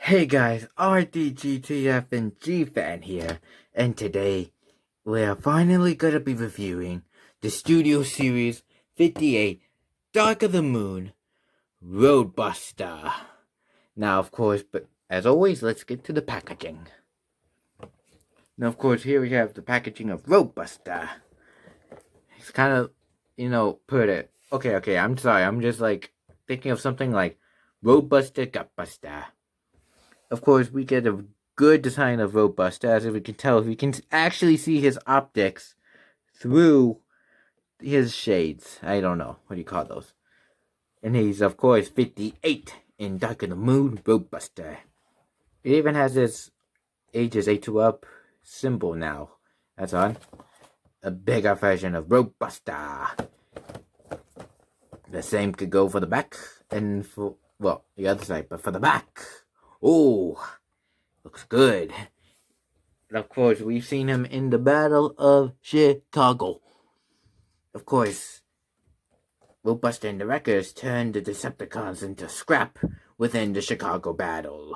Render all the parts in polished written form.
Hey guys, R.D.G, TF, and G-Fan here, and today we're finally gonna be reviewing the Studio Series 58 Dark of the Moon Roadbuster. Now, of course, but as always, let's get to the packaging. Now, of course, here we have the packaging of Roadbuster. It's kind of, put it. Okay, I'm sorry, I'm just thinking of something like Roadbuster Gutbuster. Of course, we get a good design of Roadbuster, as we can tell, we can actually see his optics through his shades. I don't know, what do you call those? And he's, of course, 58 in Dark of the Moon Roadbuster. It even has his ages 8 to up symbol now. That's on. A bigger version of Roadbuster. The same could go for the back and for, well, the other side, but for the back. Oh, looks good. And of course, we've seen him in the Battle of Chicago. Of course, Roadbuster and the Wreckers turned the Decepticons into scrap within the Chicago battle.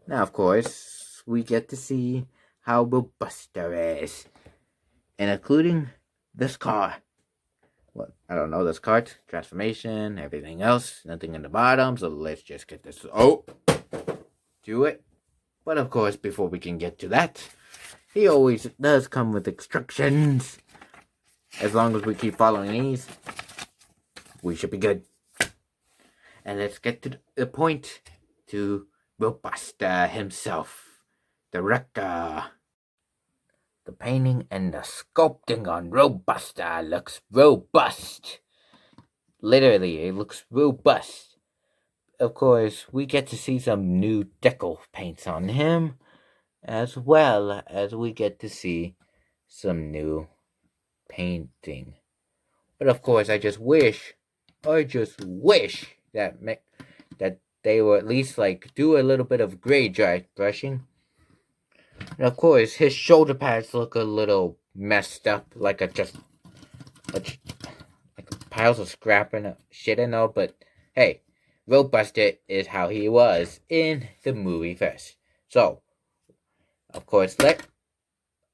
Now, of course, we get to see how Roadbuster is. And including this car. Well, I don't know, this card, transformation, everything else, nothing in the bottom, so let's just get this, do it. But of course, before we can get to that, he always does come with instructions. As long as we keep following these, we should be good. And let's get to the point, to Roadbuster himself, the Wrecker. The painting and the sculpting on Roadbuster looks robust. Literally, it looks robust. Of course, we get to see some new decal paints on him, as well as we get to see some new painting. But of course, I just wish that they would at least do a little bit of gray dry brushing. And of course, his shoulder pads look a little messed up, like piles of scrap and shit and all. But hey, Roadbuster is how he was in the movie first. So, of course, let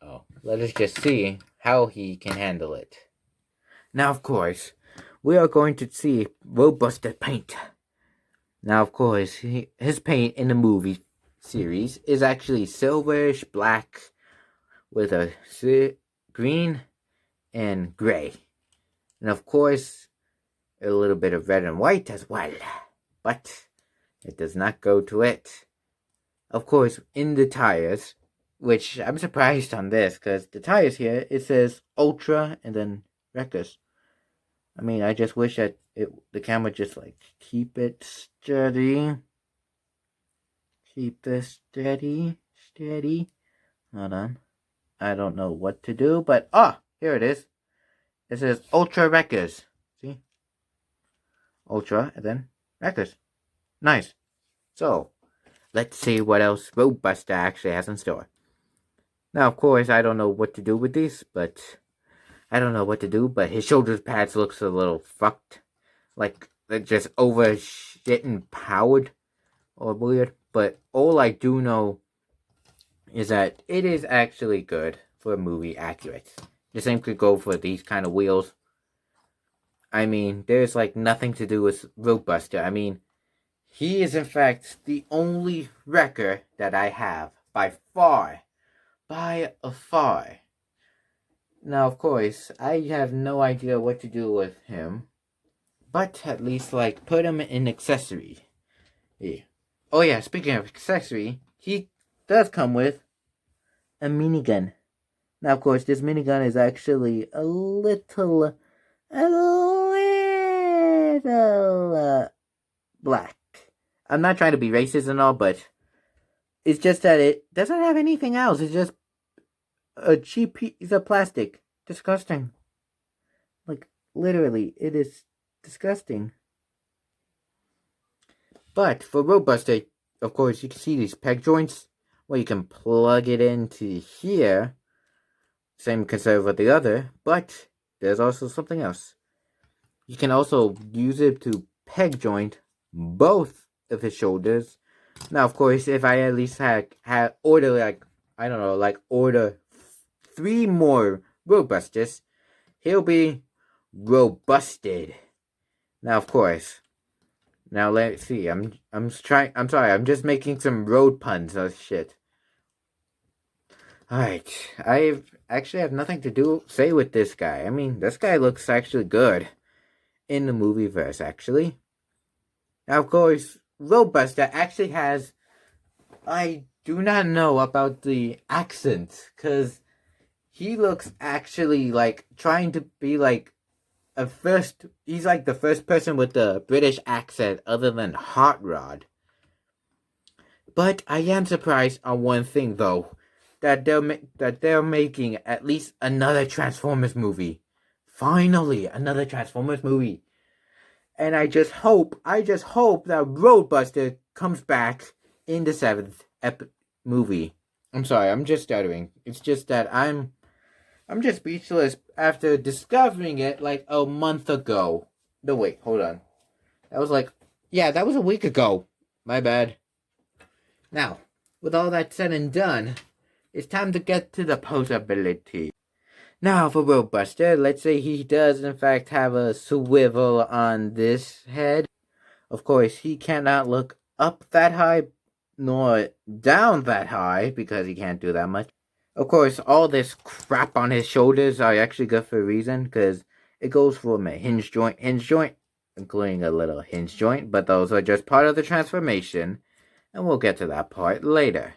us just see how he can handle it. Now, of course, we are going to see Roadbuster paint. Now, of course, his paint in the movie series is actually silverish black with a green and gray. And of course, a little bit of red and white as well. But it does not go to it. Of course, in the tires, which I'm surprised on this, because the tires here, it says Ultra and then Wreckers. I mean, I just wish that the camera just keep it steady. Keep this steady. Hold on. I don't know what to do, but here it is. It says Ultra Wreckers. See? Ultra and then Wreckers. Nice. So, let's see what else Roadbuster actually has in store. Now, of course, I don't know what to do with these, but his shoulder pads looks a little fucked. Like, they're just over shit and powered or weird. But all I do know is that it is actually good for movie accurate. The same could go for these kind of wheels. I mean, there's nothing to do with Roadbuster. I mean, he is in fact the only wrecker that I have by far. By a far. Now, of course, I have no idea what to do with him. But at least put him in accessory. Yeah. Oh yeah, speaking of accessory, he does come with a minigun. Now, of course, this minigun is actually a little black. I'm not trying to be racist and all, but it's just that it doesn't have anything else. It's just a cheap piece of plastic. Disgusting. Literally, it is disgusting. But for Roadbuster, of course, you can see these peg joints where you can plug it into here. Same concept with the other, but there's also something else. You can also use it to peg joint both of his shoulders Now, of course, if I at least had order, like, I don't know, like order 3 more Roadbusters, he'll be robusted. Now, of course, now let's see. I'm sorry. I'm just making some road puns. Oh shit. All right. I actually have nothing to say with this guy. I mean, this guy looks actually good in the movie verse. Actually, now of course, Roadbuster actually has. I do not know about the accent because he looks actually like trying to be like he's like the first person with the British accent other than Hot Rod. But I am surprised on one thing though, that they're making at least another Transformers movie. Finally, another Transformers movie. And I just hope that Roadbuster comes back in the 7th movie. I'm sorry, I'm just stuttering. It's just that I'm just speechless after discovering it like a month ago. No, wait, hold on. That was that was a week ago. My bad. Now, with all that said and done, it's time to get to the posability. Now, for Roadbuster, let's say he does in fact have a swivel on this head. Of course, he cannot look up that high, nor down that high, because he can't do that much. Of course, all this crap on his shoulders are actually good for a reason, because it goes from a hinge joint, including a little hinge joint, but those are just part of the transformation, and we'll get to that part later.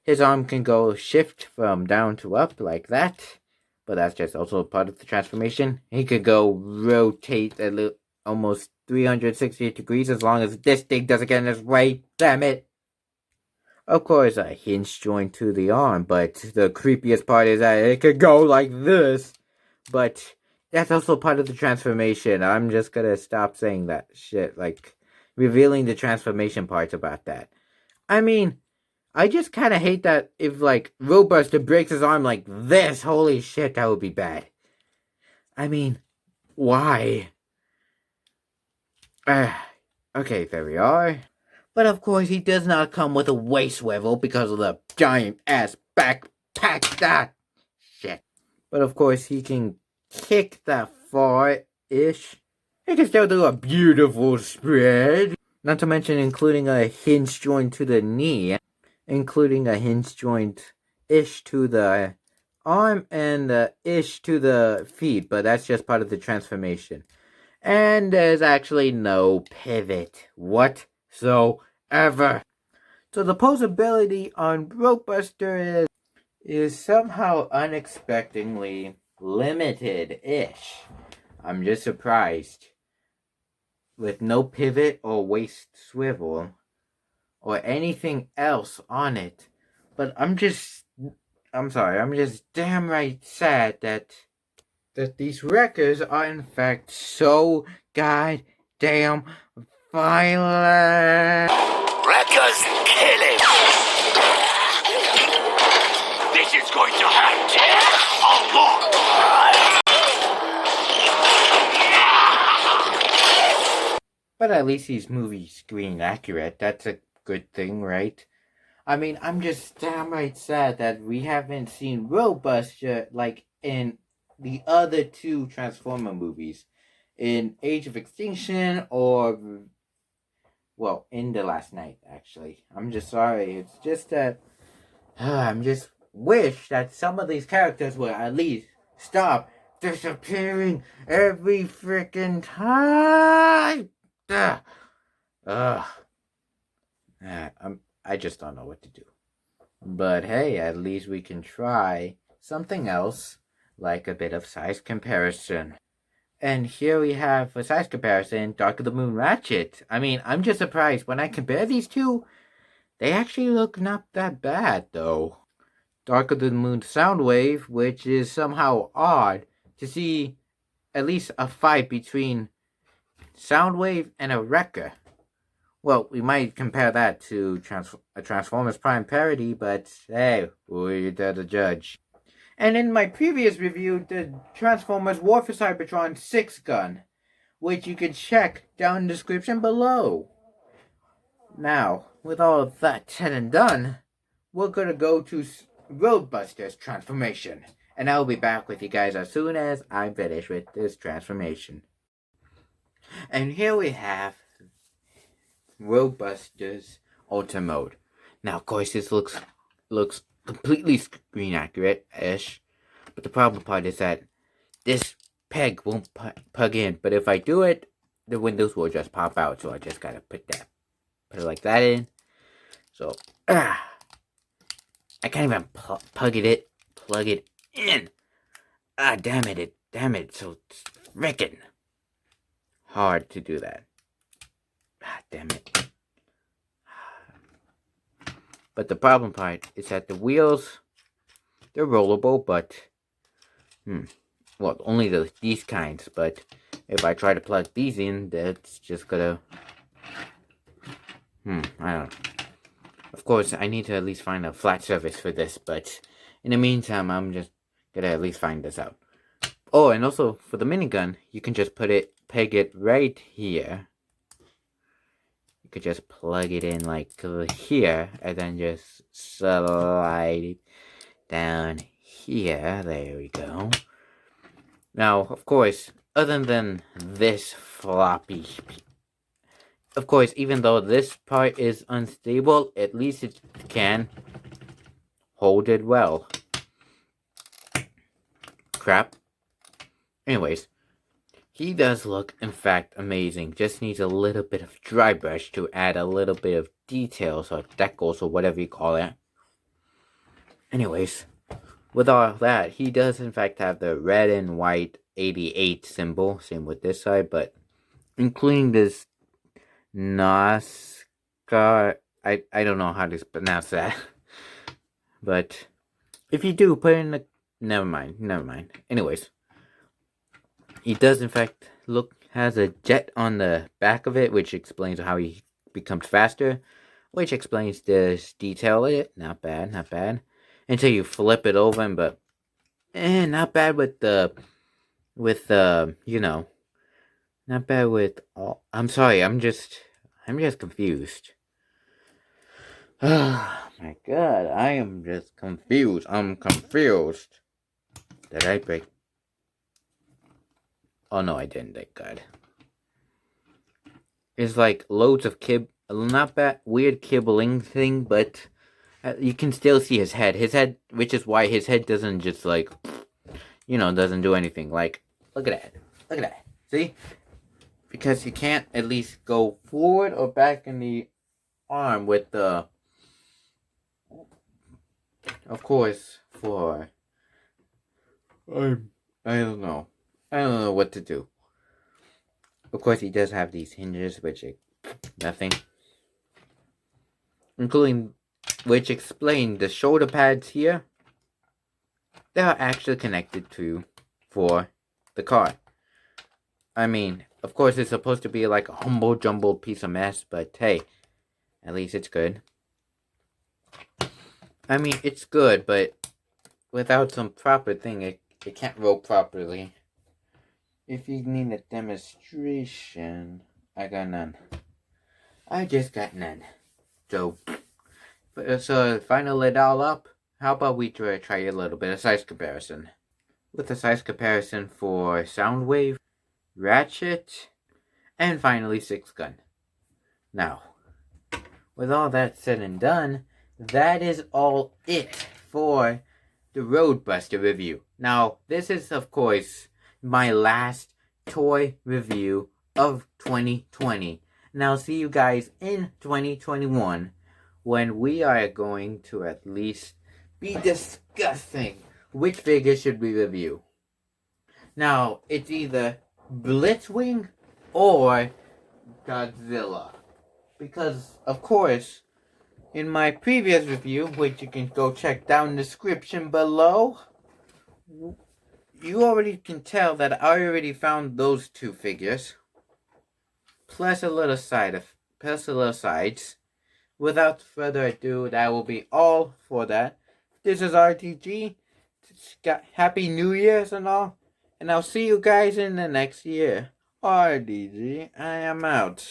His arm can go shift from down to up like that, but that's just also part of the transformation. He could go rotate almost 360 degrees as long as this thing doesn't get in his way. Damn it! Of course, a hinge joint to the arm, but the creepiest part is that it could go like this. But that's also part of the transformation. I'm just gonna stop saying that shit, like revealing the transformation parts about that. I mean, I just kind of hate that if, like, Roadbuster breaks his arm like this, holy shit, that would be bad. I mean, why? Okay, there we are. But of course, he does not come with a waist swivel because of the giant-ass backpack. That shit. But of course, he can kick that far-ish. He can still do a beautiful spread. Not to mention including a hinge joint to the knee. Including a hinge joint-ish to the arm and ish to the feet, but that's just part of the transformation. And there's actually no pivot whatsoever. So the posability on Roadbuster is somehow unexpectedly limited-ish. I'm just surprised. With no pivot or waist swivel or anything else on it. But I'm just damn right sad that these wreckers are in fact so goddamn violent. Wreckers killing! This is going to hurt a long time! But at least he's movie screen accurate. That's a good thing, right? I mean, I'm just damn right sad that we haven't seen Roadbuster like in the other 2 Transformer movies. In Age of Extinction or, well, in The Last Night, actually. I'm just sorry. It's just that I'm just wish that some of these characters would at least stop disappearing every freaking time. I just don't know what to do. But hey, at least we can try something else, like a bit of size comparison. And here we have, for size comparison, Dark of the Moon Ratchet. I mean, I'm just surprised. When I compare these two, they actually look not that bad, though. Dark of the Moon Soundwave, which is somehow odd to see at least a fight between Soundwave and a Wrecker. Well, we might compare that to a Transformers Prime parody, but hey, we're there to judge. And in my previous review, the Transformers War for Cybertron 6 gun, which you can check down in the description below. Now, with all of that said and done, we're gonna go to Roadbuster's transformation. And I'll be back with you guys as soon as I'm finished with this transformation. And here we have Roadbuster's Ultra Mode. Now, of course, this looks completely screen accurate-ish. But the problem part is that this peg won't plug in. But if I do it, the windows will just pop out. So I just gotta put it like that in. So, I can't even plug it in. Damn it. So it's frickin' hard to do that. Damn it. But the problem part is that the wheels, they're rollable, but, well, only these kinds, but if I try to plug these in, that's just gonna, I don't know. Of course, I need to at least find a flat surface for this, but in the meantime, I'm just gonna at least find this out. Oh, and also, for the minigun, you can just peg it right here. You could just plug it in like here, and then just slide it down here. There we go. Now, of course, other than this floppy, of course, even though this part is unstable, at least it can hold it well. Crap. Anyways, he does look, in fact, amazing. Just needs a little bit of dry brush to add a little bit of details or decals or whatever you call it. Anyways, with all that, he does, in fact, have the red and white 88 symbol. Same with this side, but including this NASCAR, I don't know how to pronounce that. But if you do, put in the... Never mind. Anyways, he does, in fact, has a jet on the back of it, which explains how he becomes faster, which explains this detail in it. Not bad. Until you flip it over, but not bad with you know, not bad with all. I'm sorry, I'm just confused. Oh my god, I am just confused. I'm confused. Did I break? Oh no, I didn't, thank god. It's like loads of not that weird kibbling thing, but you can still see his head. Which is why his head doesn't just like, doesn't do anything. Like, look at that. See? Because he can't at least go forward or back in the arm with the, of course, for, I don't know what to do. Of course, he does have these hinges, which nothing. Which explain the shoulder pads here. They are actually connected for the car. I mean, of course, it's supposed to be like a humble jumbled piece of mess, but hey, at least it's good. I mean, it's good, but without some proper thing, it can't roll properly. If you need a demonstration, I got none. I just got none. So to final it all up, how about we try a little bit of size comparison. With a size comparison for Soundwave, Ratchet, and finally 6-gun. Now, with all that said and done, that is all it for the Roadbuster review. Now, this is, of course, my last toy review of 2020. Now, see you guys in 2021 when we are going to at least be discussing which figure should we review. Now, it's either Blitzwing or Godzilla. Because, of course, in my previous review, which you can go check down in the description below, you already can tell that I already found those two figures. Plus a little sides. Without further ado, that will be all for that. This is R.D.G. Happy New Year's and all. And I'll see you guys in the next year. R.D.G. I am out.